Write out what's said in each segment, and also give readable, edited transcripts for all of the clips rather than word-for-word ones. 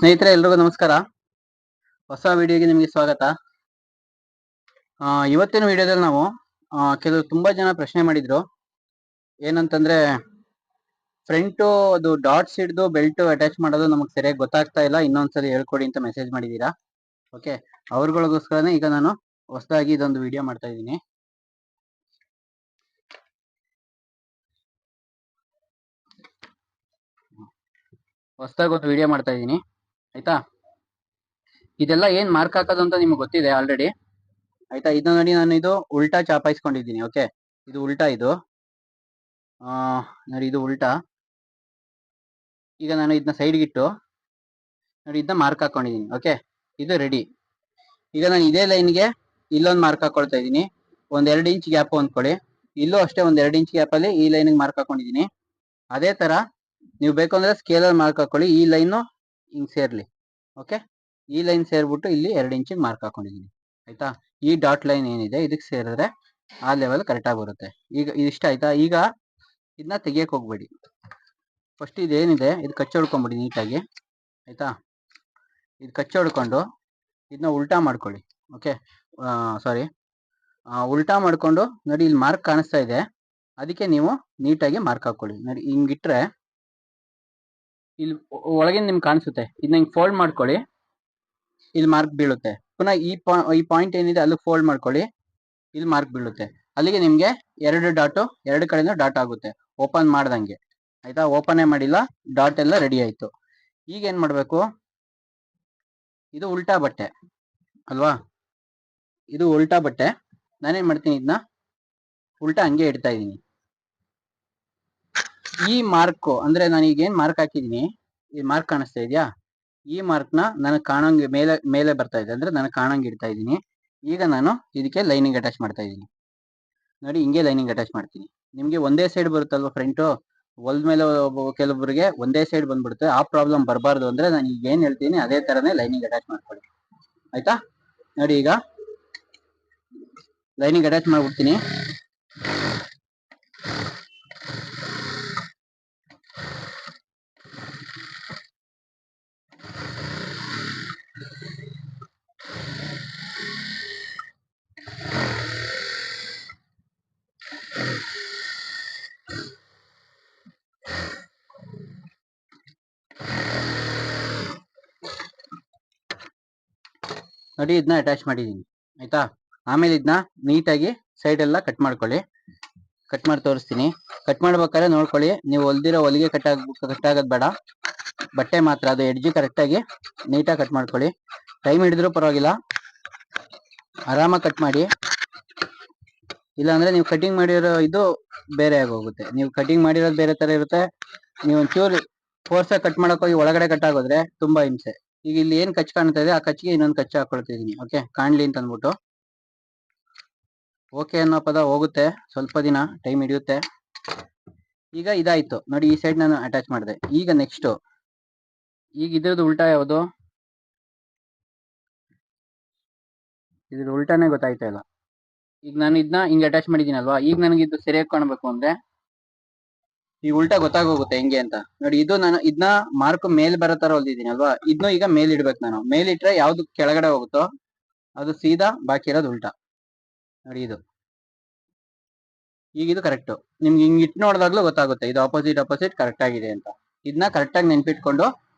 ಸ್ನೇಹಿತರೆ ಎಲ್ರಿಗೂ ನಮಸ್ಕಾರ. ಹೊಸ ವಿಡಿಯೋಗೆ ನಿಮಗೆ ಸ್ವಾಗತ. ಇವತ್ತಿನ ವಿಡಿಯೋದಲ್ಲಿ ನಾವು ಕೆಲವು ತುಂಬಾ ಜನ ಪ್ರಶ್ನೆ ಮಾಡಿದ್ರು. ಏನಂತಂದ್ರೆ ಫ್ರಂಟ್ ಅದು ಡಾಟ್ಸ್ ಹಿಡಿದು ಬೆಲ್ಟ್ ಅಟ್ಯಾಚ್ ಮಾಡೋದು ನಮಗೆ ಸರಿಯಾಗಿ ಗೊತ್ತಾಗ್ತಾ ಇಲ್ಲ, ಇನ್ನೊಂದ್ಸರಿ ಹೇಳ್ಕೊಡಿ ಅಂತ ಮೆಸೇಜ್ ಮಾಡಿದೀರಾ. ಓಕೆ, ಅವ್ರಗಳಿಗೋಸ್ಕರನೇ ಈಗ ನಾನು ಹೊಸದಾಗಿ ಇದೊಂದು ವಿಡಿಯೋ ಮಾಡ್ತಾ ಇದ್ದೀನಿ. ಹೊಸದಾಗಿ ಒಂದು ವಿಡಿಯೋ ಮಾಡ್ತಾ ಇದ್ದೀನಿ, ಆಯ್ತಾ. ಇದೆಲ್ಲ ಏನ್ ಮಾರ್ಕ್ ಹಾಕೋದು ಅಂತ ನಿಮ್ಗೆ ಗೊತ್ತಿದೆ ಆಲ್ರೆಡಿ, ಆಯ್ತಾ. ಇದು ನೋಡಿ, ನಾನು ಇದು ಉಲ್ಟಾ ಚಾಪಾಯಿಸ್ಕೊಂಡಿದ್ದೀನಿ. ಓಕೆ, ಇದು ಉಲ್ಟಾ, ಇದು ನೋಡಿ, ಇದು ಉಲ್ಟಾ. ಈಗ ನಾನು ಇದನ್ನ ಸೈಡ್ಗಿಟ್ಟು ನೋಡಿ, ಇದನ್ನ ಮಾರ್ಕ್ ಹಾಕೊಂಡಿದ್ದೀನಿ. ಓಕೆ, ಇದು ರೆಡಿ. ಈಗ ನಾನು ಇದೇ ಲೈನ್ಗೆ ಇಲ್ಲೊಂದು ಮಾರ್ಕ್ ಹಾಕೊಳ್ತಾ ಇದ್ದೀನಿ. ಒಂದ್ 2 ಇಂಚ್ ಗ್ಯಾಪ್ ಹೊಂದ್ಕೊಳ್ಳಿ. ಇಲ್ಲೂ ಅಷ್ಟೇ ಒಂದ್ 2 ಇಂಚ್ ಗ್ಯಾಪ್ ಅಲ್ಲಿ ಈ ಲೈನ್ ಮಾರ್ಕ್ ಹಾಕೊಂಡಿದ್ದೀನಿ. ಅದೇ ತರ ನೀವು ಬೇಕು ಅಂದ್ರೆ ಸ್ಕೇಲಲ್ಲಿ ಮಾರ್ಕ್ ಹಾಕೊಳ್ಳಿ. ಈ ಲೈನ್ ಹಿಂಗ್ ಸೇರ್ಲಿ. ಓಕೆ, ಈ ಲೈನ್ ಸೇರ್ಬಿಟ್ಟು ಇಲ್ಲಿ 2 ಇಂಚ್ ಮಾರ್ಕ್ ಹಾಕೊಂಡಿದ್ದೀನಿ, ಆಯ್ತಾ. ಈ ಡಾಟ್ ಲೈನ್ ಏನಿದೆ ಇದಕ್ಕೆ ಸೇರಿದ್ರೆ ಆ ಲೆವೆಲ್ ಕರೆಕ್ಟ್ ಆಗಿ ಬರುತ್ತೆ. ಈಗ ಇಷ್ಟ ಆಯ್ತಾ. ಈಗ ಇದನ್ನ ತೆಗಿಯಕ್ ಹೋಗ್ಬೇಡಿ. ಫಸ್ಟ್ ಇದೇನಿದೆ ಇದು ಕಚ್ಚಿ ಹೊಡ್ಕೊಂಬಿಡಿ ನೀಟಾಗಿ, ಆಯ್ತಾ. ಇದು ಕಚ್ಚಿ ಹೊಡ್ಕೊಂಡು ಇದನ್ನ ಉಲ್ಟಾ ಮಾಡ್ಕೊಳ್ಳಿ. ಓಕೆ, ಸಾರಿ, ಉಲ್ಟಾ ಮಾಡ್ಕೊಂಡು ನೋಡಿ, ಇಲ್ಲಿ ಮಾರ್ಕ್ ಕಾಣಿಸ್ತಾ ಇದೆ, ಅದಕ್ಕೆ ನೀವು ನೀಟಾಗಿ ಮಾರ್ಕ್ ಹಾಕೊಳ್ಳಿ. ನೋಡಿ, ಹಿಂಗಿಟ್ರೆ ಇಲ್ಲಿ ಒಳಗಿನ ನಿಮ್ಗೆ ಕಾಣಿಸುತ್ತೆ. ಇದನ್ನ ಹಿಂಗ್ ಫೋಲ್ಡ್ ಮಾಡ್ಕೊಳ್ಳಿ, ಇಲ್ಲಿ ಮಾರ್ಕ್ ಬೀಳುತ್ತೆ. ಪುನಃ ಈ ಪಾಯಿಂಟ್ ಏನಿದೆ ಅಲ್ಲಿ ಫೋಲ್ಡ್ ಮಾಡ್ಕೊಳ್ಳಿ, ಇಲ್ಲಿ ಮಾರ್ಕ್ ಬೀಳುತ್ತೆ. ಅಲ್ಲಿಗೆ ನಿಮ್ಗೆ 2 ಡಾಟು 2 ಕಡೆನೂ ಡಾಟ್ ಆಗುತ್ತೆ ಓಪನ್ ಮಾಡ್ದಂಗೆ, ಆಯ್ತಾ. ಓಪನ್ ಮಾಡಿಲ್ಲ, ಡಾಟ್ ಎಲ್ಲ ರೆಡಿ ಆಯ್ತು. ಈಗ ಏನ್ ಮಾಡ್ಬೇಕು, ಇದು ಉಲ್ಟಾ ಬಟ್ಟೆ ಅಲ್ವಾ, ಇದು ಉಲ್ಟಾ ಬಟ್ಟೆ. ನಾನೇನ್ ಮಾಡ್ತೀನಿ, ಇದನ್ನ ಉಲ್ಟಾ ಹಂಗೆ ಇಡ್ತಾ ಇದ್ದೀನಿ. ಈ ಮಾರ್ಕ್ ಅಂದ್ರೆ ನಾನು ಈಗ ಏನ್ ಮಾರ್ಕ್ ಹಾಕಿದೀನಿ, ಈ ಮಾರ್ಕ್ ಕಾಣಿಸ್ತಾ ಇದೆಯಾ, ಈ ಮಾರ್ಕ್ ನ ನನಗೆ ಕಾಣಂಗೆ ಮೇಲೆ ಬರ್ತಾ ಇದೆ, ಅಂದ್ರೆ ನನಗೆ ಕಾಣಂಗೆ ಇಡ್ತಾ ಇದ್ದೀನಿ. ಈಗ ನಾನು ಇದಕ್ಕೆ ಲೈನಿಂಗ್ ಅಟ್ಯಾಚ್ ಮಾಡ್ತಾ ಇದ್ದೀನಿ. ನೋಡಿ, ಹಿಂಗೆ ಲೈನಿಂಗ್ ಅಟ್ಯಾಚ್ ಮಾಡ್ತೀನಿ. ನಿಮ್ಗೆ ಒಂದೇ ಸೈಡ್ ಬರುತ್ತಲ್ವಾ ಫ್ರಂಟು, ಹೊಲ್ದ ಮೇಲೆ ಕೆಲವೊಬ್ಬರಿಗೆ ಒಂದೇ ಸೈಡ್ ಬಂದ್ಬಿಡುತ್ತೆ. ಆ ಪ್ರಾಬ್ಲಮ್ ಬರಬಾರ್ದು ಅಂದ್ರೆ ನಾನು ಈಗ ಏನ್ ಹೇಳ್ತೀನಿ ಅದೇ ತರನೇ ಲೈನಿಂಗ್ ಅಟ್ಯಾಚ್ ಮಾಡ್ಕೊಳ್ಳಿ, ಆಯ್ತಾ. ನೋಡಿ, ಈಗ ಲೈನಿಂಗ್ ಅಟ್ಯಾಚ್ ಮಾಡ್ಬಿಡ್ತೀನಿ. ನೋಡಿ, ಇದನ್ನ ಅಟ್ಯಾಚ್ ಮಾಡಿದೀನಿ, ಆಯ್ತಾ. ಆಮೇಲೆ ಇದನ್ನ ನೀಟಾಗಿ ಸೈಡ್ ಎಲ್ಲ ಕಟ್ ಮಾಡ್ಕೊಳ್ಳಿ. ಕಟ್ ಮಾಡಿ ತೋರಿಸ್ತೀನಿ. ಕಟ್ ಮಾಡ್ಬೇಕಾದ್ರೆ ನೋಡ್ಕೊಳ್ಳಿ, ನೀವು ಹೊಲ್ದಿರೋ ಹೊಲಿಗೆ ಕಟ್ ಆಗೋದು ಬೇಡ, ಬಟ್ಟೆ ಮಾತ್ರ. ಅದು ಎಡ್ಜ್ ಕರೆಕ್ಟ್ ಆಗಿ ನೀಟಾಗಿ ಕಟ್ ಮಾಡ್ಕೊಳ್ಳಿ. ಟೈಮ್ ಹಿಡಿದ್ರೂ ಪರವಾಗಿಲ್ಲ, ಆರಾಮಾಗಿ ಕಟ್ ಮಾಡಿ. ಇಲ್ಲಾಂದ್ರೆ ನೀವು ಕಟಿಂಗ್ ಮಾಡಿರೋ ಇದು ಬೇರೆ ಆಗೋಗುತ್ತೆ. ನೀವು ಕಟಿಂಗ್ ಮಾಡಿರೋದು ಬೇರೆ ತರ ಇರುತ್ತೆ. ನೀವು ಒಂಚೂರು ಫೋರ್ಸ್ ಕಟ್ ಮಾಡಕ್ ಹೋಗಿ ಒಳಗಡೆ ಕಟ್ ಆಗೋದ್ರೆ ತುಂಬಾ ಹಿಂಸೆ. ಈಗ ಇಲ್ಲಿ ಏನ್ ಕಚ್ ಕಾಣ್ತಾ ಇದೆ, ಆ ಕಚ್ಚಿಗೆ ಇನ್ನೊಂದು ಕಚ್ಚ ಹಾಕೊಳ್ತಿದೀನಿ. ಓಕೆ, ಕಾಣ್ಲಿ ಅಂತ ಅಂದ್ಬಿಟ್ಟು. ಓಕೆ ಅನ್ನೋ ಪದ ಹೋಗುತ್ತೆ, ಸ್ವಲ್ಪ ದಿನ ಟೈಮ್ ಹಿಡಿಯುತ್ತೆ. ಈಗ ಇದಾಯ್ತು ನೋಡಿ, ಈ ಸೈಡ್ ನಾನು ಅಟ್ಯಾಚ್ ಮಾಡಿದೆ. ಈಗ ನೆಕ್ಸ್ಟ್, ಈಗ ಇದ್ರದ್ದು ಉಲ್ಟಾ ಯಾವುದು, ಇದ್ರ ಉಲ್ಟಾನೇ ಗೊತ್ತಾಯ್ತಾ ಇಲ್ಲ. ಈಗ ನಾನು ಇದನ್ನ ಹಿಂಗೆ ಅಟ್ಯಾಚ್ ಮಾಡಿದ್ದೀನಲ್ವಾ, ಈಗ ನನಗೆ ಇದು ಸರಿಯಾಗಿ ಕಾಣಬೇಕು ಅಂದ್ರೆ ಈಗ ಉಲ್ಟಾ ಗೊತ್ತಾಗೋಗುತ್ತೆ ಹೆಂಗೆ ಅಂತ. ನೋಡಿ, ಇದು ನಾನು ಇದನ್ನ ಮಾರ್ಕ್ ಮೇಲ್ ಬರೋ ತರ ಹೊಲ್ದಿದ್ದೀನಲ್ವಾ, ಇದನ್ನು ಈಗ ಮೇಲ್ ಇಡ್ಬೇಕು. ನಾನು ಮೇಲಿಟ್ರೆ ಯಾವ್ದು ಕೆಳಗಡೆ ಹೋಗುತ್ತೋ ಅದು ಸೀದಾ, ಬಾಕಿ ಇರೋದು ಉಲ್ಟಾ. ನೋಡಿ, ಈಗ ಇದು ಕರೆಕ್ಟ್. ನಿಮ್ಗೆ ಹಿಂಗ್ ಇಟ್ಟು ನೋಡಿದಾಗ್ಲೂ ಗೊತ್ತಾಗುತ್ತೆ ಇದು ಆಪೋಸಿಟ್ ಕರೆಕ್ಟ್ ಆಗಿದೆ ಅಂತ. ಇದನ್ನ ಕರೆಕ್ಟ್ ಆಗಿ ನೆನ್ಪಿಟ್ಕೊಂಡು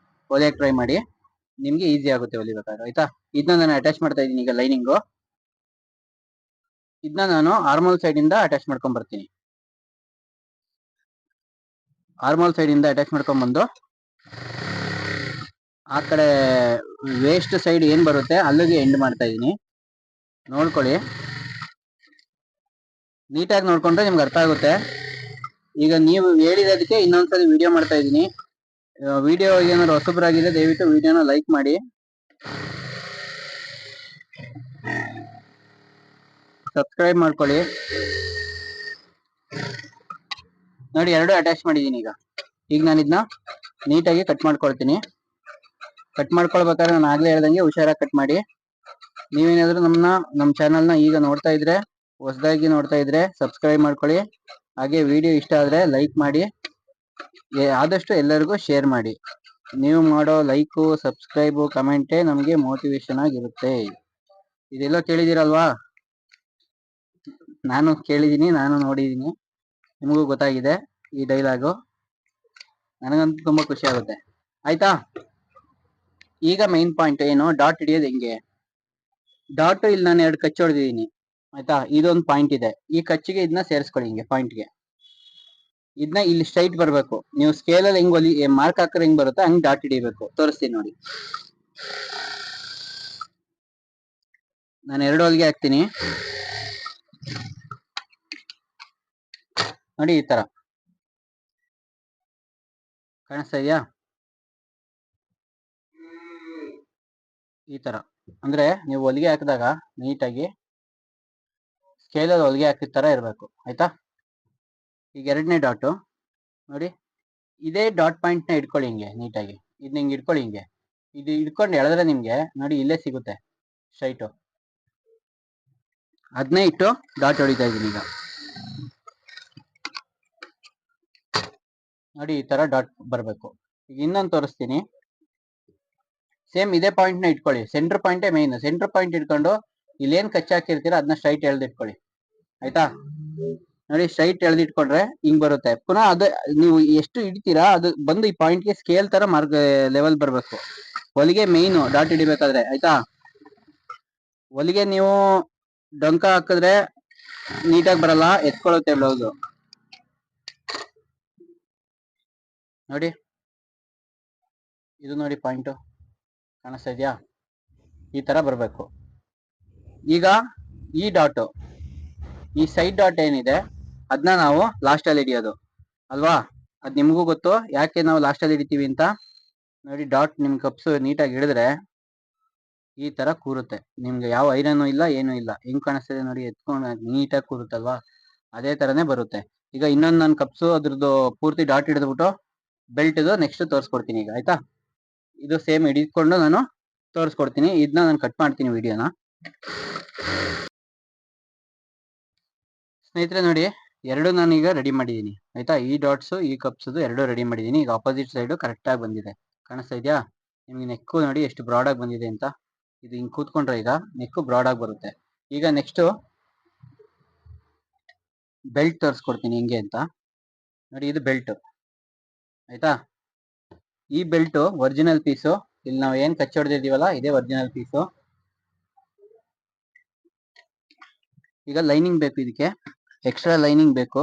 ಹೊಲಿಯಕ್ ಟ್ರೈ ಮಾಡಿ, ನಿಮ್ಗೆ ಈಸಿ ಆಗುತ್ತೆ ಹೊಲಿಬೇಕಾದ್ರೆ, ಆಯ್ತಾ. ಇದನ್ನ ನಾನು ಅಟ್ಯಾಚ್ ಮಾಡ್ತಾ ಇದ್ದೀನಿ. ಈಗ ಲೈನಿಂಗು ಇದನ್ನ ನಾನು ಆರ್ಮಲ್ ಸೈಡ್ ಇಂದ ಅಟ್ಯಾಚ್ ಮಾಡ್ಕೊಂಡ್ ಬರ್ತೀನಿ. ಆರ್ಮಲ್ ಸೈಡ್ ಇಂದ ಅಟ್ಯಾಚ್ ಮಾಡ್ಕೊಂಡ್ ಬಂದು ಆ ಕಡೆ ವೇಸ್ಟ್ ಸೈಡ್ ಏನ್ ಬರುತ್ತೆ ಅಲ್ಲಿಗೆ ಎಂಡ್ ಮಾಡ್ತಾ ಇದೀನಿ. ನೋಡ್ಕೊಳ್ಳಿ, ನೀಟಾಗಿ ನೋಡ್ಕೊಂಡ್ರೆ ನಿಮ್ಗೆ ಅರ್ಥ ಆಗುತ್ತೆ. ಈಗ ನೀವು ಹೇಳಿರೋದಕ್ಕೆ ಇನ್ನೊಂದ್ಸರಿ ವಿಡಿಯೋ ಮಾಡ್ತಾ ಇದೀನಿ. ವಿಡಿಯೋ ಏನಾದ್ರು ಹೊಸಬ್ರಾಗಿದೆ ದಯವಿಟ್ಟು ವಿಡಿಯೋನ ಲೈಕ್ ಮಾಡಿ, ಸಬ್ಸ್ಕ್ರೈಬ್ ಮಾಡ್ಕೊಳ್ಳಿ. ನೋಡಿ, 2 ಅಟ್ಯಾಚ್ ಮಾಡಿದೀನಿ. ಈಗ ನಾನು ಇದನ್ನ ನೀಟಾಗಿ ಕಟ್ ಮಾಡ್ಕೊಳ್ತೀನಿ. ಕಟ್ ಮಾಡ್ಕೊಳ್ಬೇಕಾದ್ರೆ ನಾನು ಆಗ್ಲೇ ಹೇಳ್ದಂಗೆ ಹುಷಾರಾಗಿ ಕಟ್ ಮಾಡಿ. ನೀವೇನಾದ್ರೂ ನಮ್ಮ ಚಾನಲ್ನ ಈಗ ನೋಡ್ತಾ ಇದ್ರೆ, ಹೊಸದಾಗಿ ನೋಡ್ತಾ ಇದ್ರೆ ಸಬ್ಸ್ಕ್ರೈಬ್ ಮಾಡ್ಕೊಳ್ಳಿ. ಹಾಗೆ ವಿಡಿಯೋ ಇಷ್ಟ ಆದ್ರೆ ಲೈಕ್ ಮಾಡಿ, ಆದಷ್ಟು ಎಲ್ಲರಿಗೂ ಶೇರ್ ಮಾಡಿ. ನೀವು ಮಾಡೋ ಲೈಕು ಸಬ್ಸ್ಕ್ರೈಬು ಕಮೆಂಟೇ ನಮಗೆ ಮೋಟಿವೇಶನ್ ಆಗಿರುತ್ತೆ. ಇದೆಲ್ಲ ಕೇಳಿದಿರಲ್ವಾ? ನಾನು ಕೇಳಿದೀನಿ, ನಾನು ನೋಡಿದೀನಿ, ನಿಮಗೂ ಗೊತ್ತಾಗಿದೆ ಈ ಡೈಲಾಗು. ನನಗಂತೂ ತುಂಬಾ ಖುಷಿ ಆಗುತ್ತೆ. ಆಯ್ತಾ? ಈಗ ಮೈನ್ ಪಾಯಿಂಟ್ ಏನು, ಡಾಟ್ ಹಿಡಿಯೋದು ಹೆಂಗೆ. ಡಾಟ್ ಇಲ್ಲಿ ನಾನು 2 ಕಚ್ಚು ಹೊಡೆದಿದ್ದೀನಿ. ಆಯ್ತಾ? ಇದೊಂದು ಪಾಯಿಂಟ್ ಇದೆ. ಈ ಕಚ್ಚಿಗೆ ಇದನ್ನ ಸೇರಿಸ್ಕೊಳ್ಳಿ ಹಿಂಗೆ ಪಾಯಿಂಟ್ಗೆ. ಇದನ್ನ ಇಲ್ಲಿ ಸ್ಟ್ರೈಟ್ ಬರ್ಬೇಕು. ನೀವು ಸ್ಕೇಲಲ್ಲಿ ಹೆಂಗ್ ಮಾರ್ಕ್ ಹಾಕಿದ್ರೆ ಹೆಂಗ್ ಬರುತ್ತೆ ಹಂಗ್ ಡಾಟ್ ಹಿಡಿಬೇಕು. ತೋರಿಸ್ತೀನಿ ನೋಡಿ. ನಾನು 2 ಹೊಲಿಗೆ ಹಾಕ್ತೀನಿ ನೋಡಿ, ಈ ತರ ಕಾಣಿಸ್ತಾ ಇದೆಯಾ? ಈ ತರ ಅಂದ್ರೆ ನೀವು ಹೊಲಿಗೆ ಹಾಕಿದಾಗ ನೀಟಾಗಿ ಸ್ಕೇಲಲ್ಲಿ ಹೊಲಿಗೆ ಹಾಕಿದ ತರ ಇರಬೇಕು. ಆಯ್ತಾ? ಈಗ 2ನೇ ಡಾಟು ನೋಡಿ, ಇದೇ ಡಾಟ್ ಪಾಯಿಂಟ್ ನ ಇಟ್ಕೊಳ್ಳಿ ಹಿಂಗೆ ನೀಟಾಗಿ. ಇದನ್ನ ಹಿಂಗೆ ಇಟ್ಕೊಳ್ಳಿ ಹಿಂಗೆ. ಇದು ಇಟ್ಕೊಂಡು ಎಳೆದ್ರೆ ನಿಮ್ಗೆ ನೋಡಿ ಇಲ್ಲೇ ಸಿಗುತ್ತೆ ಸ್ಟ್ರೈಟು. ಅದನ್ನೇ ಇಟ್ಟು ಡಾಟ್ ಹೊಡಿತಾ ಇದೀನಿ ಈಗ ನೋಡಿ, ಈ ತರ ಡಾಟ್ ಬರಬೇಕು. ಈಗ ಇನ್ನೊಂದು ತೋರಿಸ್ತೀನಿ. ಸೇಮ್ ಇದೇ ಪಾಯಿಂಟ್ ನ ಇಟ್ಕೊಳ್ಳಿ. ಸೆಂಟರ್ ಪಾಯಿಂಟೇ ಮೇನ್. ಸೆಂಟರ್ ಪಾಯಿಂಟ್ ಇಟ್ಕೊಂಡು ಇಲ್ಲೇನ್ ಕಚ್ಚಿ ಹಾಕಿರ್ತೀರ ಅದನ್ನ ಸ್ಟ್ರೈಟ್ ಎಳ್ದಿಟ್ಕೊಳ್ಳಿ. ಆಯ್ತಾ? ನೋಡಿ, ಸ್ಟ್ರೈಟ್ ಎಳ್ದಿಟ್ಕೊಂಡ್ರೆ ಹಿಂಗ್ ಬರುತ್ತೆ. ಪುನಃ ಅದು ನೀವು ಎಷ್ಟು ಇಡ್ತೀರಾ ಅದು ಬಂದು ಈ ಪಾಯಿಂಟ್ಗೆ ಸ್ಕೇಲ್ ತರ ಮಾರ್ಕ್ ಲೆವೆಲ್ ಬರ್ಬೇಕು. ಹೊಲಿಗೆ ಮೇಯ್ನು ಡಾಟ್ ಹಿಡಿಬೇಕಾದ್ರೆ. ಆಯ್ತಾ? ಹೊಲಿಗೆ ನೀವು ಡೊಂಕ ಹಾಕಿದ್ರೆ ನೀಟಾಗಿ ಬರಲ್ಲ, ಎತ್ಕೊಳ್ಳುತ್ತೆ ಬ್ಲೌಸು. ನೋಡಿ, ಇದು ನೋಡಿ ಪಾಯಿಂಟು ಕಾಣಿಸ್ತಾ ಇದೆಯಾ? ಈ ತರ ಬರ್ಬೇಕು. ಈಗ ಈ ಡಾಟು, ಈ ಸೈಡ್ ಡಾಟ್ ಏನಿದೆ ಅದನ್ನ ನಾವು ಲಾಸ್ಟ್ ಅಲ್ಲಿ ಹಿಡಿಯೋದು ಅಲ್ವಾ? ಅದ್ ನಿಮ್ಗೂ ಗೊತ್ತು ಯಾಕೆ ನಾವು ಲಾಸ್ಟ್ ಅಲ್ಲಿ ಹಿಡಿತೀವಿ ಅಂತ. ನೋಡಿ, ಡಾಟ್ ನಿಮ್ ಕಪ್ಸು ನೀಟಾಗಿ ಹಿಡಿದ್ರೆ ಈ ತರ ಕೂರುತ್ತೆ. ನಿಮ್ಗೆ ಯಾವ ಐರನ್ ಇಲ್ಲ, ಏನು ಇಲ್ಲ. ಹೆಂಗ್ ಕಾಣಿಸ್ತಿದೆ ನೋಡಿ, ಎತ್ಕೊಂಡು ನೀಟಾಗಿ ಕೂರುತ್ತಲ್ವಾ? ಅದೇ ತರನೇ ಬರುತ್ತೆ. ಈಗ ಇನ್ನೊಂದು ನಾನು ಕಪ್ಸು ಅದ್ರದ್ದು ಪೂರ್ತಿ ಡಾಟ್ ಹಿಡಿದ್ಬಿಟ್ಟು ಬೆಲ್ಟ್ದು ನೆಕ್ಸ್ಟ್ ತೋರಿಸ್ಕೊಡ್ತೀನಿ ಈಗ. ಆಯ್ತಾ? ಇದು ಸೇಮ್ ಹಿಡಿದುಕೊಂಡು ನಾನು ತೋರಿಸ್ಕೊಡ್ತೀನಿ. ಇದನ್ನ ನಾನು ಕಟ್ ಮಾಡ್ತೀನಿ ವಿಡಿಯೋನ. ಸ್ನೇಹಿತರೆ ನೋಡಿ, 2 ನಾನೀಗ ರೆಡಿ ಮಾಡಿದ್ದೀನಿ. ಆಯ್ತಾ? ಈ ಡಾಟ್ಸು ಈ ಕಪ್ಸ್ 2 ರೆಡಿ ಮಾಡಿದ್ದೀನಿ. ಈಗ ಆಪೋಸಿಟ್ ಸೈಡ್ ಕರೆಕ್ಟ್ ಆಗಿ ಬಂದಿದೆ. ಕಾಣಿಸ್ತಾ ಇದೆಯಾ? ನಿಮ್ಗೆ ನೆಕ್ಕು ನೋಡಿ ಎಷ್ಟು ಬ್ರಾಡ್ ಆಗಿ ಬಂದಿದೆ ಅಂತ. ಇದು ಹಿಂಗ್ ಕೂತ್ಕೊಂಡ್ರೆ ಈಗ ನೆಕ್ಕು ಬ್ರಾಡ್ ಆಗಿ ಬರುತ್ತೆ. ಈಗ ನೆಕ್ಸ್ಟ್ ಬೆಲ್ಟ್ ತೋರಿಸ್ಕೊಡ್ತೀನಿ ಹೆಂಗೆ ಅಂತ. ನೋಡಿ, ಇದು ಬೆಲ್ಟ್. ಆಯ್ತಾ? ಈ ಬೆಲ್ಟ್ ಒರಿಜಿನಲ್ ಪೀಸು. ಇಲ್ಲಿ ನಾವು ಏನ್ ಕಚ್ಚಿ ಹೊಡೆದಿದ್ದೀವಲ್ಲ ಇದೇ ಒರಿಜಿನಲ್ ಪೀಸು. ಈಗ ಲೈನಿಂಗ್ ಬೇಕು, ಇದಕ್ಕೆ ಎಕ್ಸ್ಟ್ರಾ ಲೈನಿಂಗ್ ಬೇಕು.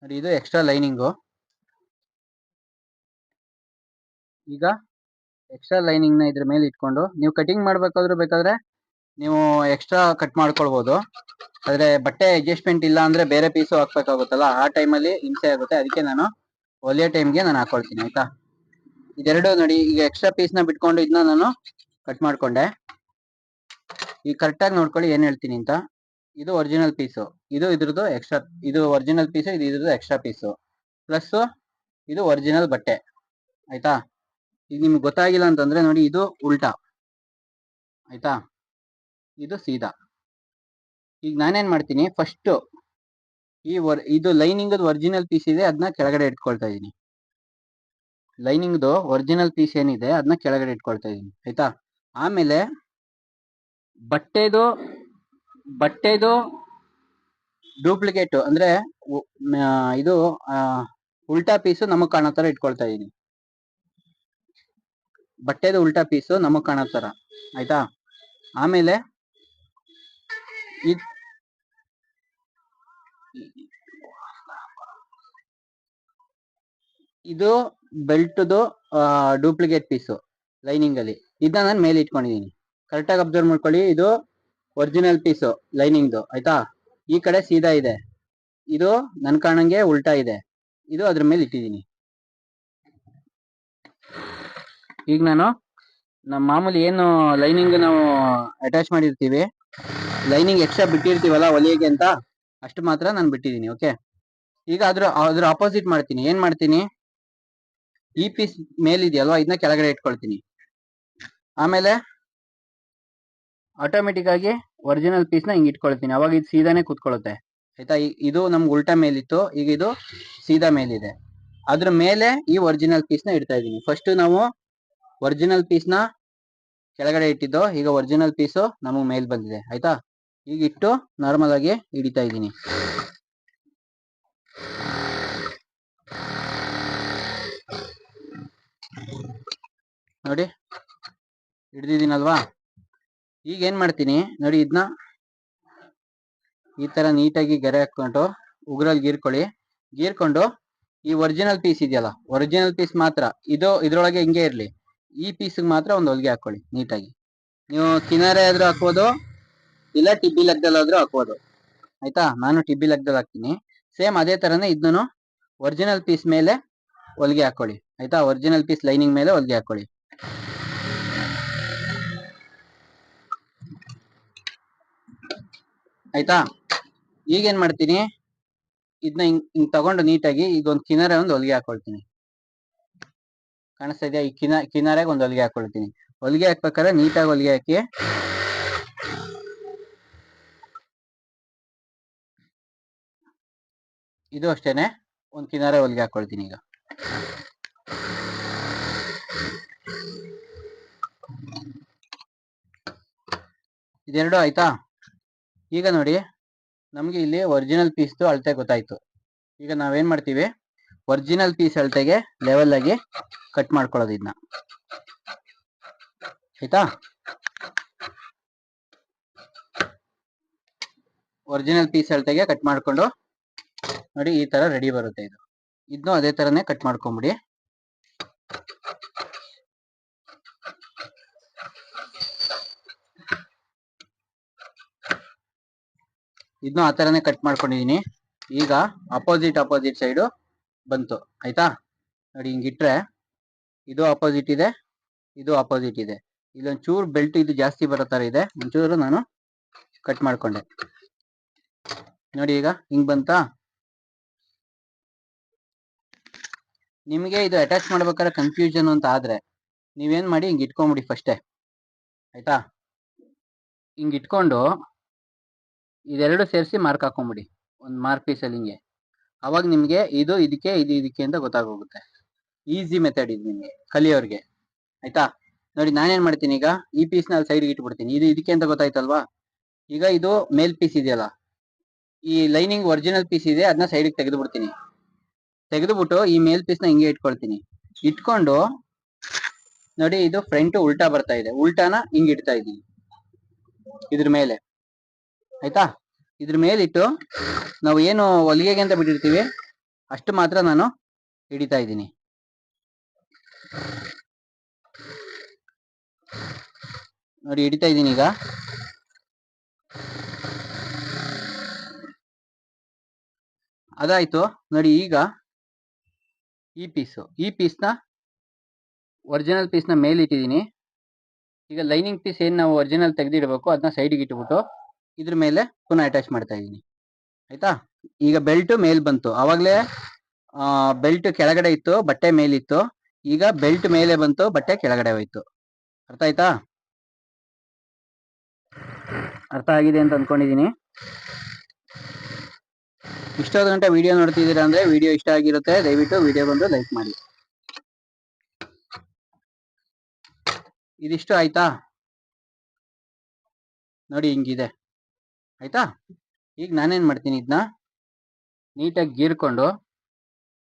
ನೋಡಿ, ಇದು ಎಕ್ಸ್ಟ್ರಾ ಲೈನಿಂಗು. ಈಗ ಎಕ್ಸ್ಟ್ರಾ ಲೈನಿಂಗ್ ನ ಇದ್ರ ಮೇಲೆ ಇಟ್ಕೊಂಡು ನೀವು ಕಟಿಂಗ್ ಮಾಡ್ಬೇಕಾದ್ರೂ ಬೇಕಾದ್ರೆ ನೀವು ಎಕ್ಸ್ಟ್ರಾ ಕಟ್ ಮಾಡ್ಕೊಳ್ಬಹುದು. ಆದ್ರೆ ಬಟ್ಟೆ ಅಡ್ಜಸ್ಟ್ಮೆಂಟ್ ಇಲ್ಲ ಅಂದ್ರೆ ಬೇರೆ ಪೀಸು ಹಾಕ್ಬೇಕಾಗುತ್ತಲ್ಲ, ಆ ಟೈಮಲ್ಲಿ ಹಿಂಸೆ ಆಗುತ್ತೆ. ಅದಕ್ಕೆ ನಾನು ಹೊಲಿಯೋ ಟೈಮ್ಗೆ ನಾನು ಹಾಕೊಳ್ತೀನಿ. ಆಯ್ತಾ? ಇದೆರಡು ನೋಡಿ, ಈಗ ಎಕ್ಸ್ಟ್ರಾ ಪೀಸ್ ನ ಬಿಟ್ಕೊಂಡು ಇದನ್ನ ನಾನು ಕಟ್ ಮಾಡ್ಕೊಂಡೆ. ಈಗ ಕರೆಕ್ಟಾಗಿ ನೋಡ್ಕೊಳ್ಳಿ ಏನ್ ಹೇಳ್ತೀನಿ ಅಂತ. ಇದು ಒರಿಜಿನಲ್ ಪೀಸು, ಇದು ಇದ್ರದ್ದು ಎಕ್ಸ್ಟ್ರಾ. ಇದು ಒರಿಜಿನಲ್ ಪೀಸು, ಇದು ಇದ್ರದ್ದು ಎಕ್ಸ್ಟ್ರಾ ಪೀಸು, ಪ್ಲಸ್ ಇದು ಒರಿಜಿನಲ್ ಬಟ್ಟೆ. ಆಯ್ತಾ? ಈಗ ನಿಮ್ಗೆ ಗೊತ್ತಾಗಿಲ್ಲ ಅಂತಂದ್ರೆ ನೋಡಿ, ಇದು ಉಲ್ಟಾ. ಆಯ್ತಾ? ಇದು ಸೀದಾ. ಈಗ ನಾನೇನ್ ಮಾಡ್ತೀನಿ, ಫಸ್ಟ್ ಇದು ಲೈನಿಂಗ್ ಒರಿಜಿನಲ್ ಪೀಸ್ ಇದೆ ಅದನ್ನ ಕೆಳಗಡೆ ಇಟ್ಕೊಳ್ತಾ ಇದೀನಿ. ಲೈನಿಂಗ್ದು ಒರಿಜಿನಲ್ ಪೀಸ್ ಏನಿದೆ ಅದನ್ನ ಕೆಳಗಡೆ ಇಟ್ಕೊಳ್ತಾ ಇದೀನಿ. ಆಯ್ತಾ? ಆಮೇಲೆ ಬಟ್ಟೆದು ಡೂಪ್ಲಿಕೇಟ್ ಅಂದ್ರೆ ಇದು ಉಲ್ಟಾ ಪೀಸು ನಮಗ್ ಕಾಣೋ ತರ ಇಟ್ಕೊಳ್ತಾ ಇದೀನಿ. ಬಟ್ಟೆದು ಉಲ್ಟಾ ಪೀಸು ನಮಗ್ ಕಾಣೋ ತರ. ಆಯ್ತಾ? ಆಮೇಲೆ ಇದು ಬೆಲ್ಟ್ದು ಡೂಪ್ಲಿಕೇಟ್ ಪೀಸು ಲೈನಿಂಗ್ ಅಲ್ಲಿ. ಇದನ್ನ ನಾನು ಮೇಲೆ ಇಟ್ಕೊಂಡಿದೀನಿ. ಕರೆಕ್ಟಾಗಿ ಅಬ್ಸರ್ವ್ ಮಾಡ್ಕೊಳ್ಳಿ. ಇದು ಒರಿಜಿನಲ್ ಪೀಸು ಲೈನಿಂಗ್ದು. ಆಯ್ತಾ? ಈ ಕಡೆ ಸೀದಾ ಇದೆ, ಇದು ನನ್ ಕಾಣಂಗೆ ಉಲ್ಟಾ ಇದೆ. ಇದು ಅದ್ರ ಮೇಲೆ ಇಟ್ಟಿದ್ದೀನಿ. ಈಗ ನಾನು ನಮ್ಮ ಮಾಮೂಲಿ ಏನು ಲೈನಿಂಗ್ ನಾವು ಅಟ್ಯಾಚ್ ಮಾಡಿರ್ತೀವಿ, ಲೈನಿಂಗ್ ಎಕ್ಸ್ಟ್ರಾ ಬಿಟ್ಟಿರ್ತೀವಲ್ಲ ಹೊಲಿಯಕ್ಕೆ ಅಂತ, ಅಷ್ಟು ಮಾತ್ರ ನಾನು ಬಿಟ್ಟಿದ್ದೀನಿ. ಓಕೆ? ಈಗ ಅದ್ರ ಆಪೋಸಿಟ್ ಮಾಡ್ತೀನಿ. ಏನ್ ಮಾಡ್ತೀನಿ, ಈ ಪೀಸ್ ಮೇಲಿದೆಯಲ್ವಾ ಇದನ್ನ ಕೆಳಗಡೆ ಇಟ್ಕೊಳ್ತೀನಿ. ಆಮೇಲೆ ಆಟೋಮೆಟಿಕ್ ಆಗಿ ಒರಿಜಿನಲ್ ಪೀಸ್ನ ಹಿಂಗೆ ಇಟ್ಕೊಳ್ತೀನಿ. ಅವಾಗ ಇದು ಸೀದಾನೇ ಕೂತ್ಕೊಳ್ಳುತ್ತೆ ಆಯ್ತಾ. ಇದು ನಮ್ಗೆ ಉಲ್ಟಾ ಮೇಲಿತ್ತು, ಈಗ ಇದು ಸೀದಾ ಮೇಲಿದೆ. ಅದ್ರ ಮೇಲೆ ಈ ಒರಿಜಿನಲ್ ಪೀಸ್ನ ಇಡ್ತಾ ಇದ್ದೀನಿ. ಫಸ್ಟ್ ನಾವು ಒರಿಜಿನಲ್ ಪೀಸ್ನ ಕೆಳಗಡೆ ಇಟ್ಟಿದ್ದು, ಈಗ ಒರಿಜಿನಲ್ ಪೀಸು ನಮಗೆ ಮೇಲ್ ಬಂದಿದೆ ಆಯ್ತಾ. ಈಗ ಇಟ್ಟು ನಾರ್ಮಲ್ ಆಗಿ ಹಿಡಿತಾ ಇದ್ದೀನಿ. ನೋಡಿ ಹಿಡ್ದಿದ್ದೀನಲ್ವಾ. ಈಗ ಏನ್ ಮಾಡ್ತೀನಿ ನೋಡಿ, ಇದನ್ನ ಈ ತರ ನೀಟಾಗಿ ಗೆರೆ ಹಾಕೊಂಡು ಉಗುರಲ್ಲಿ ಗೀರ್ಕೊಂಡು ಈ ಒರಿಜಿನಲ್ ಪೀಸ್ ಇದೆಯಲ್ಲ, ಒರಿಜಿನಲ್ ಪೀಸ್ ಮಾತ್ರ ಇದು ಇದ್ರೊಳಗೆ ಹಿಂಗೆ ಇರ್ಲಿ. ಈ ಪೀಸ್ ಮಾತ್ರ ಒಂದು ಹೊಲಿಗೆ ಹಾಕೊಳ್ಳಿ ನೀಟಾಗಿ. ನೀವು ಕಿನಾರೆ ಆದ್ರೂ ಹಾಕ್ಬೋದು, ಇಲ್ಲ ಟಿಬ್ಬಿ ಲೆಕ್ಕದಲ್ಲಾದ್ರೂ ಹಾಕ್ಬೋದು ಆಯ್ತಾ. ನಾನು ಟಿಬ್ಬಿ ಲೆಕ್ಕದಲ್ಲಿ ಹಾಕ್ತೀನಿ. ಸೇಮ್ ಅದೇ ತರನೇ ಇದನ್ನು ಒರಿಜಿನಲ್ ಪೀಸ್ ಮೇಲೆ ಹೊಲಿಗೆ ಹಾಕೊಳ್ಳಿ ಆಯ್ತಾ. ಒರಿಜಿನಲ್ ಪೀಸ್ ಲೈನಿಂಗ್ ಮೇಲೆ ಹೊಲಿಗೆ ಹಾಕೊಳ್ಳಿ ಆಯ್ತಾ. ಈಗೇನ್ ಮಾಡ್ತೀನಿ, ಇದನ್ನ ಹಿಂಗ್ ತಗೊಂಡು ನೀಟಾಗಿ ಈಗ ಒಂದು ಕಿನಾರೆ ಒಂದು ಹೊಲಿಗೆ ಹಾಕೊಳ್ತೀನಿ. ಕಾಣಿಸ್ತಾ ಇದೆಯಾ? ಈ ಕಿನಾರೆಗೆ ಒಂದು ಹೊಲಿಗೆ ಹಾಕೊಳ್ತೀನಿ. ಹೊಲಿಗೆ ಹಾಕ್ಬೇಕಾದ್ರೆ ನೀಟಾಗಿ ಹೊಲಿಗೆ ಹಾಕಿ. ಇದು ಅಷ್ಟೇನೆ, ಒಂದು ಕಿನಾರೆ ಹೊಲಿಗೆ ಹಾಕೊಳ್ತೀನಿ. ಈಗ ಇದೆರಡು ಆಯ್ತಾ. ಈಗ ನೋಡಿ ನಮ್ಗೆ ಇಲ್ಲಿ ಒರಿಜಿನಲ್ ಪೀಸ್ದು ಅಳತೆ ಗೊತ್ತಾಯ್ತು. ಈಗ ನಾವೇನ್ ಮಾಡ್ತೀವಿ, ಒರಿಜಿನಲ್ ಪೀಸ್ ಅಳತೆಗೆ ಲೆವೆಲ್ ಆಗಿ ಕಟ್ ಮಾಡ್ಕೊಳ್ಳೋದು ಇದನ್ನ ಆಯ್ತಾ. ಒರಿಜಿನಲ್ ಪೀಸ್ ಅಳತೆಗೆ ಕಟ್ ಮಾಡ್ಕೊಂಡು ನೋಡಿ ಈ ತರ ರೆಡಿ ಬರುತ್ತೆ. ಇದನ್ನು ಅದೇ ತರನೇ ಕಟ್ ಮಾಡ್ಕೊಂಬಿಡಿ. ಇದನ್ನು ಆ ತರನೇ ಕಟ್ ಮಾಡ್ಕೊಂಡಿದೀನಿ. ಈಗ ಅಪೋಸಿಟ್ ಸೈಡು ಬಂತು ಆಯ್ತಾ. ನೋಡಿ ಹಿಂಗಿಟ್ರೆ ಇದು ಅಪೋಸಿಟ್ ಇದೆ, ಇದು ಅಪೋಸಿಟ್ ಇದೆ. ಇಲ್ಲೊಂಚೂರು ಬೆಲ್ಟ್ ಇದು ಜಾಸ್ತಿ ಬರೋ ತರ ಇದೆ, ಒಂಚೂರು ನಾನು ಕಟ್ ಮಾಡ್ಕೊಂಡೆ. ನೋಡಿ ಈಗ ಹಿಂಗ್ ಬಂತಾ. ನಿಮಗೆ ಇದು ಅಟ್ಯಾಚ್ ಮಾಡ್ಬೇಕಾದ್ರೆ ಕನ್ಫ್ಯೂಷನ್ ಅಂತ ಆದ್ರೆ ನೀವೇನ್ ಮಾಡಿ, ಹಿಂಗ್ ಇಟ್ಕೊಂಬಿಡಿ ಫಸ್ಟೇ ಆಯ್ತಾ. ಹಿಂಗ್ ಇಟ್ಕೊಂಡು ಇದೆರಡು ಸೇರಿಸಿ ಮಾರ್ಕ್ ಹಾಕೊಂಬಿಡಿ ಒಂದು ಮಾರ್ಕ್ ಪೀಸಲ್ಲಿ ಹಿಂಗೆ. ಅವಾಗ ನಿಮ್ಗೆ ಇದು ಇದಕ್ಕೆ ಅಂತ ಗೊತ್ತಾಗೋಗುತ್ತೆ. ಈಸಿ ಮೆಥಡ್ ಇದು ನಿಮ್ಗೆ ಕಲಿಯೋರ್ಗೆ ಆಯ್ತಾ. ನೋಡಿ ನಾನೇನ್ ಮಾಡ್ತೀನಿ, ಈಗ ಈ ಪೀಸ್ನ ಅಲ್ಲಿ ಸೈಡ್ಗೆ ಇಟ್ಬಿಡ್ತೀನಿ. ಇದು ಇದಕ್ಕೆ ಅಂತ ಗೊತ್ತಾಯ್ತಲ್ವಾ. ಈಗ ಇದು ಮೇಲ್ ಪೀಸ್ ಇದೆಯಲ್ಲ, ಈ ಲೈನಿಂಗ್ ಒರಿಜಿನಲ್ ಪೀಸ್ ಇದೆ, ಅದನ್ನ ಸೈಡ್ಗೆ ತೆಗೆದು ಬಿಡ್ತೀನಿ. ತೆಗೆದುಬಿಟ್ಟು ಈ ಮೇಲ್ ಪೀಸ್ನ ಹಿಂಗೆ ಇಟ್ಕೊಳ್ತೀನಿ. ಇಟ್ಕೊಂಡು ನೋಡಿ ಇದು ಫ್ರಂಟ್ ಉಲ್ಟಾ ಬರ್ತಾ ಇದೆ, ಉಲ್ಟಾನ ಹಿಂಗ್ ಇಡ್ತಾ ಇದ್ದೀನಿ ಇದ್ರ ಮೇಲೆ ಆಯ್ತಾ. ಇದ್ರ ಮೇಲಿಟ್ಟು ನಾವು ಏನು ಹೊಲಿಗೆಗೆ ಅಂತ ಬಿಟ್ಟಿರ್ತೀವಿ ಅಷ್ಟು ಮಾತ್ರ ನಾನು ಹಿಡಿತಾ ಇದ್ದೀನಿ. ನೋಡಿ ಹಿಡಿತಾ ಇದ್ದೀನಿ. ಈಗ ಅದಾಯ್ತು ನೋಡಿ. ಈಗ ಈ ಪೀಸ್ನ ಒರಿಜಿನಲ್ ಪೀಸ್ನ ಮೇಲೆ ಇಟ್ಟಿದ್ದೀನಿ. ಈಗ ಲೈನಿಂಗ್ ಪೀಸ್ ಏನ್ ನಾವು ಒರಿಜಿನಲ್ ತೆಗೆದಿಡಬೇಕು ಅದನ್ನ ಸೈಡ್ಗೆ ಇಟ್ಬಿಟ್ಟು ಇದ್ರ ಮೇಲೆ ಪುನಃ ಅಟ್ಯಾಚ್ ಮಾಡ್ತಾ ಇದ್ದೀನಿ ಆಯ್ತಾ. ಈಗ ಬೆಲ್ಟ್ ಮೇಲ್ ಬಂತು, ಅವಾಗ್ಲೇ ಬೆಲ್ಟ್ ಕೆಳಗಡೆ ಇತ್ತು, ಬಟ್ಟೆ ಮೇಲಿತ್ತು. ಈಗ ಬೆಲ್ಟ್ ಮೇಲೆ ಬಂತು, ಬಟ್ಟೆ ಕೆಳಗಡೆ ಹೋಯ್ತು. ಅರ್ಥ ಆಯ್ತಾ? ಅರ್ಥ ಆಗಿದೆ ಅಂತ ಅನ್ಕೊಂಡಿದೀನಿ. ಇಷ್ಟೊಂದು ಗಂಟೆ ವಿಡಿಯೋ ನೋಡ್ತಿದ್ದೀರಾ ಅಂದ್ರೆ ವಿಡಿಯೋ ಇಷ್ಟ ಆಗಿರುತ್ತೆ. ದಯವಿಟ್ಟು ವಿಡಿಯೋ ಬಂದು ಲೈಕ್ ಮಾಡಿ. ಇದಿಷ್ಟು ಆಯ್ತಾ? ನೋಡಿ ಹಿಂಗಿದೆ ಆಯ್ತಾ. ಈಗ ನಾನೇನ್ ಮಾಡ್ತೀನಿ, ಇದನ್ನ ನೀಟಾಗಿ ಗೀರ್ಕೊಂಡು,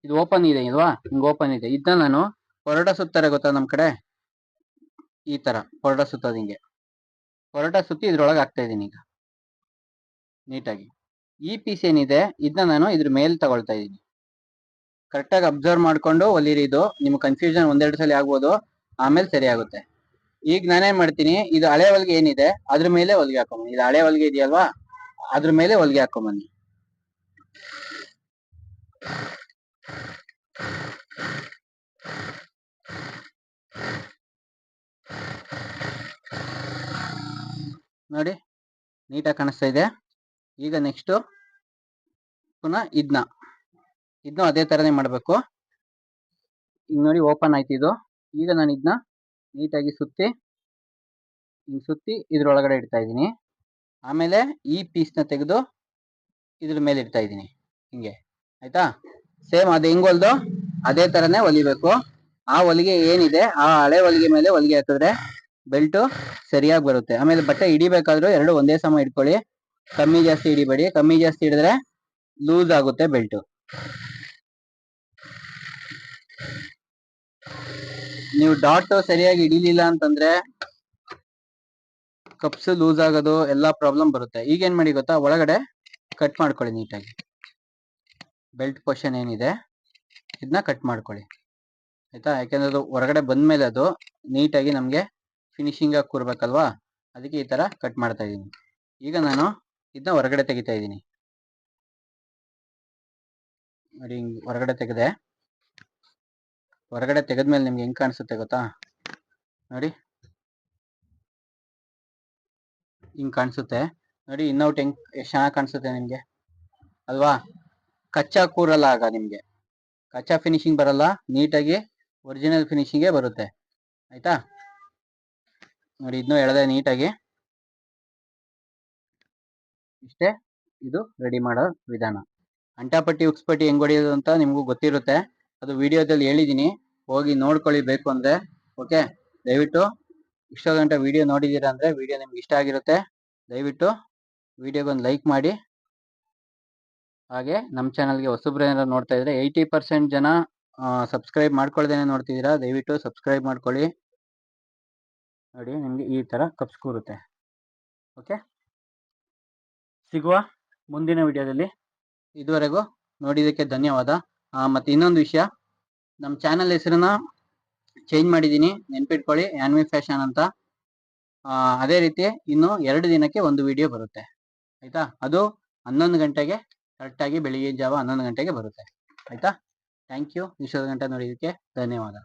ಇದು ಓಪನ್ ಇದೆ ಇಲ್ವಾ, ಹಿಂಗ್ ಓಪನ್ ಇದೆ. ಇದನ್ನ ನಾನು ಪರೋಟ ಸುತ್ತಾರೆ ಗೊತ್ತಾ ನಮ್ ಕಡೆ, ಈ ತರ ಪರೋಟ ಸುತ್ತೋದು. ಹಿಂಗೆ ಪರೋಟ ಸುತ್ತಿ ಇದ್ರೊಳಗೆ ಹಾಕ್ತಾ ಇದೀನಿ ಈಗ ನೀಟಾಗಿ. ಈ ಪೀಸ್ ಏನಿದೆ ಇದನ್ನ ನಾನು ಇದ್ರ ಮೇಲೆ ತಗೊಳ್ತಾ ಇದೀನಿ. ಕರೆಕ್ಟಾಗಿ ಅಬ್ಸರ್ವ್ ಮಾಡ್ಕೊಂಡು ಹೊಲಿರಿ. ಇದು ನಿಮ್ಗೆ ಕನ್ಫ್ಯೂಷನ್ ಒಂದೆರಡು ಸಲ ಆಗ್ಬೋದು, ಆಮೇಲೆ ಸರಿ ಆಗುತ್ತೆ. ಈಗ ನಾನೇನ್ ಮಾಡ್ತೀನಿ, ಇದು ಹಳೆ ಹೊಲಿಗೆ ಏನಿದೆ ಅದ್ರ ಮೇಲೆ ಹೊಲಿಗೆ ಹಾಕೊಂಬನ್ನಿ. ಇದು ಹಳೆ ಹೊಲಿಗೆ ಇದೆಯಲ್ವಾ, ಅದ್ರ ಮೇಲೆ ಹೊಲಿಗೆ ಹಾಕೊಂಬನ್ನಿ. ನೋಡಿ ನೀಟಾಗಿ ಕಾಣಿಸ್ತಾ ಇದೆ. ಈಗ ನೆಕ್ಸ್ಟ್ ಪುನಃ ಇದನ್ನ ಅದೇ ತರನೇ ಮಾಡ್ಬೇಕು. ಈಗ ನೋಡಿ ಓಪನ್ ಆಯ್ತು ಇದು. ಈಗ ನಾನು ಇದನ್ನ ನೀಟಾಗಿ ಸುತ್ತಿ ಇದ್ರೊಳಗಡೆ ಇಡ್ತಾ ಇದ್ದೀನಿ. ಆಮೇಲೆ ಈ ಪೀಸ್ನ ತೆಗೆದು ಇದ್ರ ಮೇಲೆ ಇಡ್ತಾ ಇದ್ದೀನಿ ಹಿಂಗೆ, ಆಯ್ತಾ. ಸೇಮ್ ಅದು ಹೆಂಗ್ ಹೊಲ್ದು ಅದೇ ತರನೇ ಹೊಲಿಬೇಕು. ಆ ಹೊಲಿಗೆ ಏನಿದೆ ಆ ಹಳೆ ಹೊಲಿಗೆ ಮೇಲೆ ಹೊಲಿಗೆ ಹಾಕಿದ್ರೆ ಬೆಲ್ಟ್ ಸರಿಯಾಗಿ ಬರುತ್ತೆ. ಆಮೇಲೆ ಬಟ್ಟೆ ಹಿಡಿಬೇಕಾದ್ರೂ ಎರಡು ಒಂದೇ ಸಮ ಇಟ್ಕೊಳ್ಳಿ, ಕಮ್ಮಿ ಜಾಸ್ತಿ ಹಿಡಿಬೇಡಿ. ಕಮ್ಮಿ ಜಾಸ್ತಿ ಹಿಡಿದ್ರೆ ಲೂಸ್ ಆಗುತ್ತೆ ಬೆಲ್ಟ್. ನೀವು ಡಾಟ್ ಸರಿಯಾಗಿ ಹಿಡಿಲಿಲ್ಲ ಅಂತಂದ್ರೆ ಕಪ್ಸ್ ಲೂಸ್ ಆಗೋದು ಎಲ್ಲಾ ಪ್ರಾಬ್ಲಮ್ ಬರುತ್ತೆ. ಈಗ ಏನ್ ಮಾಡಿ ಗೊತ್ತಾ, ಒಳಗಡೆ ಕಟ್ ಮಾಡ್ಕೊಳ್ಳಿ ನೀಟಾಗಿ. ಬೆಲ್ಟ್ ಪೋರ್ಷನ್ ಏನಿದೆ ಇದನ್ನ ಕಟ್ ಮಾಡ್ಕೊಳ್ಳಿ, ಆಯ್ತಾ. ಯಾಕೆಂದ್ರೆ ಅದು ಹೊರಗಡೆ ಬಂದ್ಮೇಲೆ ಅದು ನೀಟಾಗಿ ನಮ್ಗೆ ಫಿನಿಶಿಂಗ್ ಆಗಿ ಕೂರ್ಬೇಕಲ್ವಾ, ಅದಕ್ಕೆ ಈ ತರ ಕಟ್ ಮಾಡ್ತಾ ಇದೀನಿ. ಈಗ ನಾನು ಇದನ್ನ ಹೊರಗಡೆ ತೆಗಿತಾ ಇದ್ದೀನಿ ನೋಡಿ. ಹೊರಗಡೆ ತೆಗೆದೆ. ಹೊರಗಡೆ ತೆಗೆದ್ಮೇಲೆ ನಿಮ್ಗೆ ಹೆಂಗ್ ಕಾಣಿಸುತ್ತೆ ಗೊತ್ತಾ ನೋಡಿ, ಹಿಂಗ್ ಕಾಣಿಸುತ್ತೆ ನೋಡಿ. ಇನ್ನೌಟ್ ಹೆಂಗ್ ಎಷ್ಟು ಚೆನ್ನಾಗಿ ಕಾಣಿಸುತ್ತೆ ನಿಮ್ಗೆ ಅಲ್ವಾ. ಕಚ್ಚಾ ಕೂರಲ್ಲ, ಆಗ ನಿಮ್ಗೆ ಕಚ್ಚಾ ಫಿನಿಶಿಂಗ್ ಬರಲ್ಲ, ನೀಟಾಗಿ ಒರಿಜಿನಲ್ ಫಿನಿಶಿಂಗೇ ಬರುತ್ತೆ, ಆಯ್ತಾ. ನೋಡಿ ಇದನ್ನು ಎಳೆದೆ ನೀಟಾಗಿ. ಇಷ್ಟೇ ಇದು ರೆಡಿ ಮಾಡೋ ವಿಧಾನ. ಅಂಟಾಪಟ್ಟಿ ಉಕ್ಸ್ಪಟ್ಟಿ ಹೆಂಗ್ ಹೊಡಿಯೋದು ಅಂತ ನಿಮ್ಗೂ ಗೊತ್ತಿರುತ್ತೆ, ಅದು ವಿಡಿಯೋದಲ್ಲಿ ಹೇಳಿದೀನಿ, ಹೋಗಿ ನೋಡ್ಕೊಳ್ಳಿ ಬೇಕು ಅಂದ್ರೆ. ಓಕೆ, ದಯವಿಟ್ಟು ಇಷ್ಟೋ ಗಂಟೆ ವಿಡಿಯೋ ನೋಡಿದೀರಾ ಅಂದ್ರೆ ವಿಡಿಯೋ ನಿಮ್ಗೆ ಇಷ್ಟ ಆಗಿರುತ್ತೆ. ದಯವಿಟ್ಟು ವಿಡಿಯೋಗೊಂದು ಲೈಕ್ ಮಾಡಿ. ಹಾಗೆ ನಮ್ಮ ಚಾನಲ್ಗೆ ಹೊಸಬ್ರೇನಾದ್ರು ನೋಡ್ತಾ ಇದ್ರೆ 80% ಜನ ಸಬ್ಸ್ಕ್ರೈಬ್ ಮಾಡ್ಕೊಳ್ದೇನೆ ನೋಡ್ತಿದ್ದೀರಾ, ದಯವಿಟ್ಟು ಸಬ್ಸ್ಕ್ರೈಬ್ ಮಾಡ್ಕೊಳ್ಳಿ. ನೋಡಿ ನಿಮ್ಗೆ ಈ ತರ ಕಪ್ಸ್ ಕೂರುತ್ತೆ. ಓಕೆ, ಸಿಗುವ ಮುಂದಿನ ವಿಡಿಯೋದಲ್ಲಿ. ಇದುವರೆಗೂ ನೋಡಿದ್ದಕ್ಕೆ ಧನ್ಯವಾದ. ಮತ್ತೆ ಇನ್ನೊಂದು ವಿಷಯ, ನಮ್ಮ ಚಾನಲ್ ಹೆಸರನ್ನ ಚೇಂಜ್ ಮಾಡಿದ್ದೀನಿ, ನೆನ್ಪಿಟ್ಕೊಳ್ಳಿ, ಆನ್ವಿ ಫ್ಯಾಷನ್ ಅಂತ. ಅದೇ ರೀತಿ ಇನ್ನು 2 ದಿನಕ್ಕೆ ಒಂದು ವಿಡಿಯೋ ಬರುತ್ತೆ, ಆಯ್ತಾ. ಅದು 11 ಗಂಟೆಗೆ ಕರೆಕ್ಟಾಗಿ, ಬೆಳಿಗ್ಗೆ ಜಾವ 11 ಗಂಟೆಗೆ ಬರುತ್ತೆ, ಆಯ್ತಾ. Thank you. ಇಷ್ಟೊಂದು ಗಂಟೆ ನೋಡಿದ್ದಕ್ಕೆ ಧನ್ಯವಾದ.